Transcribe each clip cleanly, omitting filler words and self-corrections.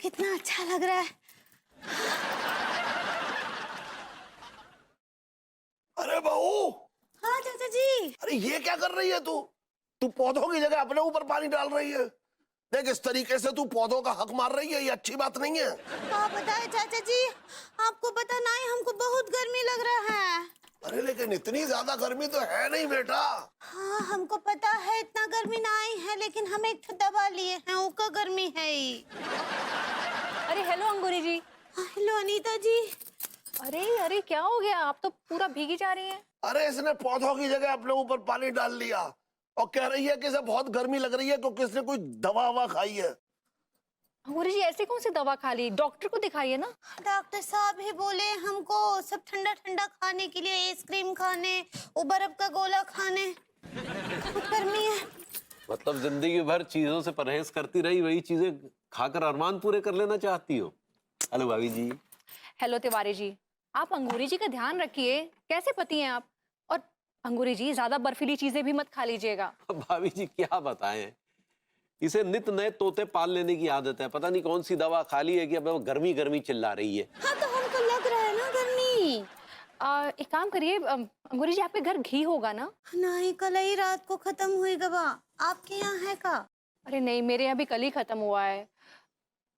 कितना अच्छा लग रहा है। अरे बहू। हाँ चाचा जी। अरे ये क्या कर रही है तू? तू पौधों की जगह अपने ऊपर पानी डाल रही है। देख, इस तरीके से तू पौधों का हक मार रही है, ये अच्छी बात नहीं है। हाँ बताए चाचा जी, आपको पता नहीं हमको बहुत गर्मी लग रहा है। अरे लेकिन इतनी ज्यादा गर्मी तो है नहीं बेटा। हाँ हमको पता है इतना गर्मी नहीं है, लेकिन हम एक दवा लिए हैं, उसका गर्मी है ही। अरे हेलो अंगूरी जी। हेलो अनीता जी। अरे अरे क्या हो गया, आप तो पूरा भीगी जा रही हैं। अरे इसने पौधों की जगह अपने ऊपर पानी डाल लिया और कह रही है कि इसे बहुत गर्मी लग रही है क्योंकि इसने कोई दवा ववा खाई है। अंगूरी जी ऐसी कौन सी दवा खा ली, डॉक्टर को दिखाइए ना। डॉक्टर साहब ही बोले हमको सब ठंडा ठंडा खाने के लिए, आइसक्रीम खाने, वो बर्फ का गोला खाने। बहुत गर्मी है। मतलब जिंदगी भर चीजों से परहेज करती रही, वही चीजें खाकर अरमान पूरे कर लेना चाहती हो। हेलो भाभी जी। हेलो तिवारी जी, आप अंगूरी जी का ध्यान रखिए, कैसे पति हैं आप। और अंगूरी जी ज्यादा बर्फीली चीजें भी मत खा लीजिएगा। भाभी जी क्या बताएं, इसे नित नए तोते पाल लेने की आदत है। पता नहीं कौन सी दवा खा ली है कि अब वो गर्मी गर्मी चिल्ला रही है। हाँ तो हमको लग रहा है ना गर्मी। एक काम करिए अंगूरी जी, आपके घर घी होगा ना। नहीं, कल ही रात को खत्म हुई गवा। आपके यहाँ है का? अरे नहीं, मेरे यहाँ भी कल ही खत्म हुआ है।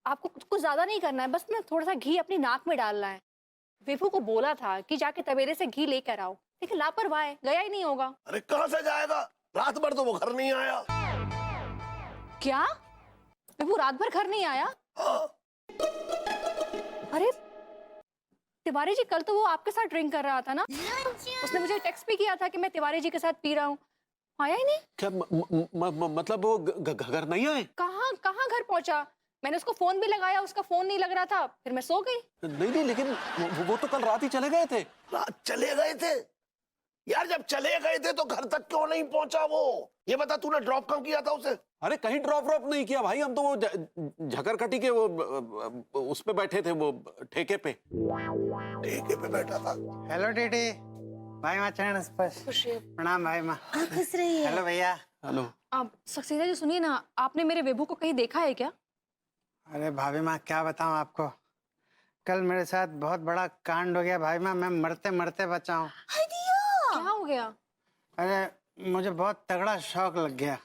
आपको कुछ ज्यादा नहीं करना है, बस ना थोड़ा सा घी अपनी नाक में डालना है। विभू को बोला था कि जाके तवेरे से घी लेकर आओ, लेकिन लापरवाह है, गया ही नहीं होगा। अरे कहाँ से जाएगा, रात भर तो वो घर नहीं आया। क्या विभू रात भर घर नहीं आया? हाँ। अरे तिवारी जी, कल तो वो आपके साथ ड्रिंक कर रहा था ना। उसने मुझे टेक्स्ट भी किया था कि मैं तिवारी जी के साथ पी रहा हूँ। आया ही नहीं। क्या मतलब वो घर नहीं आए? कहाँ कहाँ घर पहुंचा? मैंने उसको फोन भी लगाया, उसका फोन नहीं लग रहा था, फिर मैं सो गई। नहीं, लेकिन वो तो कल रात ही चले गए थे। रात चले गए थे? यार जब चले गए थे तो घर तक क्यों नहीं पहुंचा वो? ये बता, तूने ड्रॉप कम किया था उसे? अरे कहीं ड्रॉप नहीं किया भाई, हम तो वो झकरकटी के वो उस पे बैठे थे, वो ठेके पे बैठा था। हेलो डीडी भाई माँ, चरण स्पर्श। प्रणाम भाई माँ। खुश रहिए। हेलो भैया। हेलो। आप सक्सेना जी सुनिए ना, आपने मेरे विभू को कहीं देखा है क्या? अरे भाभी माँ क्या बताऊँ आपको, कल मेरे साथ बहुत बड़ा कांड हो गया भाई माँ, मैं मरते मरते बचा हूँ। क्या हो गया? अरे मुझे बहुत तगड़ा शौक लग गया।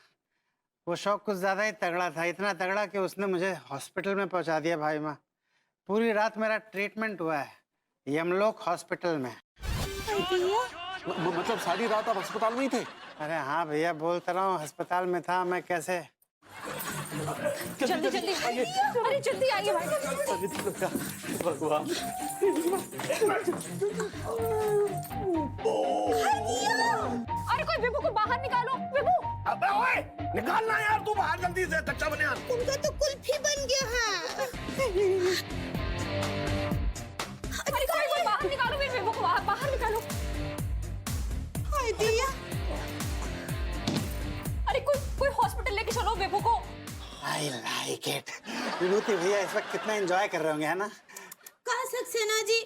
वो शौक कुछ ज्यादा ही तगड़ा था, इतना तगड़ा कि उसने मुझे हॉस्पिटल में पहुंचा दिया भाई माँ। पूरी रात मेरा ट्रीटमेंट हुआ है यमलोक हॉस्पिटल में। मतलब सारी रात आप अस्पताल में ही थे? अरे हाँ भैया, बोलता रहा हूँ अस्पताल में था मैं। कैसे? जल्दी जल्दी आइए। अरे जल्दी आइए भाई। भगवान। अरे कोई विभू को बाहर निकालो। विभू अबे ओए, निकालना यार तू बाहर जल्दी से, कच्चा बनियान। उनका तो कुल्फी बन गया है। अरे कोई बाहर निकालो, मेरे विभू को बाहर निकालो। हाय दिया। अरे कोई हॉस्पिटल लेके चलो विभू को। I like it। विभूति भैया इस वक्त कितना एंजॉय कर रहे होंगे, है ना? कह सक्सेना जी,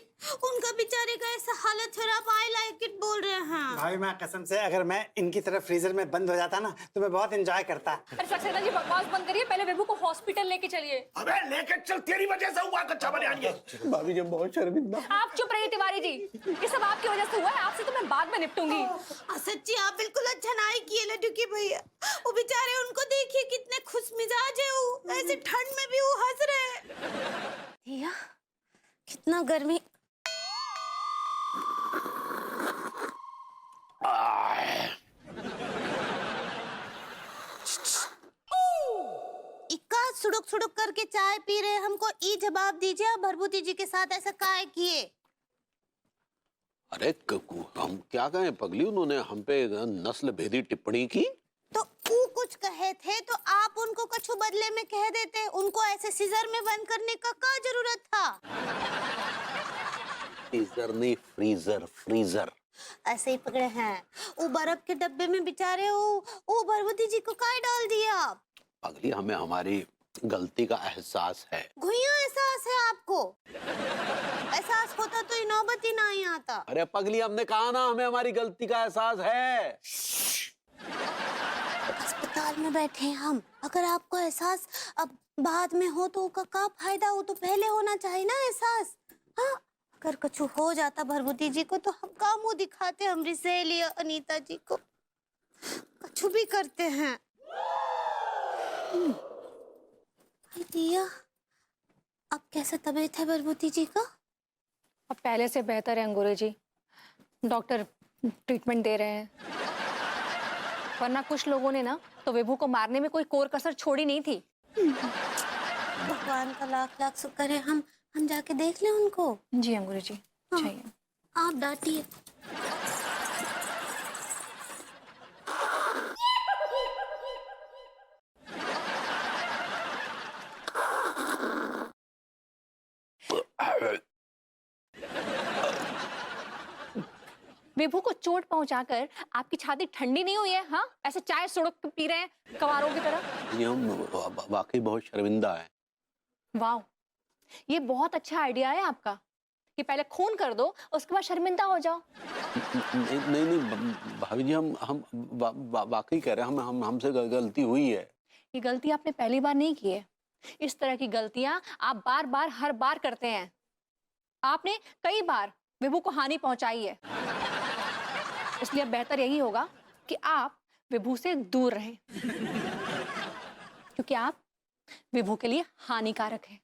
उनका बेचारे का ऐसा हालत है, आप आई लाइक इट बोल रहे हैं। भाई मैं कसम से, अगर मैं इनकी तरह फ्रीजर में बंद हो जाता ना तो मैं बहुत एंजॉय करता। अरे सक्सेना जी बकवास बंद करिए, पहले विभू को हॉस्पिटल लेके चलिए। अबे लेके चल, तेरी वजह से हुआ कच्चा बनियान ये। भाभी जी बहुत शर्मिंदा। आप चुप रहिए तिवारी जी, ये सब आपकी वजह से हुआ है, आपसे तो मैं बाद में निपटूंगी। सच्ची आप बिल्कुल अच्छा नहीं किए लड्डू की भैया। वो बेचारे, उनको देखिए कितने खुश मिजाज है वो, ऐसे ठंड में भी वो हंस रहे हैं। कितना गर्मी। इक्का सुड़ुक सुड़ुक करके चाय पी रहे, हमको ई जवाब दीजिए, आप भरभूति जी के साथ ऐसा काहे किए? अरे हम क्या कहें पगली, उन्होंने हम पे नस्ल भेदी टिप्पणी की। तो वो कुछ कहे थे तो आप उनको कछु बदले में कह देते, उनको ऐसे सीजर में बंद करने का क्या जरूरत था? फ्रीजर नहीं, फ्रीजर। ऐसे ही पकड़े हैं। वो बर्फ के डब्बे में बेचारे वो भरभूति जी को काहे डाल दिया आप? पगली हमें हमारी गलती का एहसास है। घुइया एहसास है आपको? एहसास होता तो ये नौबत ही नहीं आता। अरे पगली हमने कहा ना, हमें हमारी गलती का एहसास है। अस्पताल अस्पताल में बैठे हैं हम। अगर आपको एहसास अब बाद में हो तो का फायदा, हो तो पहले होना चाहिए ना एहसास। हाँ, अगर कुछ हो जाता भरभूति जी को तो हम का मुंह दिखाते, हमारी सहेली अनीता जी को कुछ भी करते हैं। दिया, अब कैसा तबीयत है भरभूति जी का? अब पहले से बेहतर है अंगूरी जी, डॉक्टर ट्रीटमेंट दे रहे हैं। वरना कुछ लोगों ने ना तो विभू को मारने में कोई कोर कसर छोड़ी नहीं थी। भगवान का लाख लाख शुक्र है। हम जाके देख लें उनको। जी अंगूरी जी, चाहिए। आप डांटिए। विभू को चोट पहुंचाकर आपकी छाती ठंडी नहीं हुई है? हाँ, ऐसे चाय सुड़क के पी रहे हैं कवारों की तरह। ये हम वाकई बहुत शर्मिंदा है। वाह, ये बहुत अच्छा आइडिया है आपका कि पहले खून कर दो, उसके बाद शर्मिंदा हो जाओ। नहीं नहीं भाभी जी, हम वाकई कह रहे हैं, हम हमसे गलती हुई है। ये गलती आपने पहली बार नहीं की है। इस तरह की गलतियां आप बार बार हर बार करते हैं। आपने कई बार विभू को हानि पहुंचाई है। इसलिए अब बेहतर यही होगा कि आप विभू से दूर रहें, क्योंकि आप विभू के लिए हानिकारक हैं।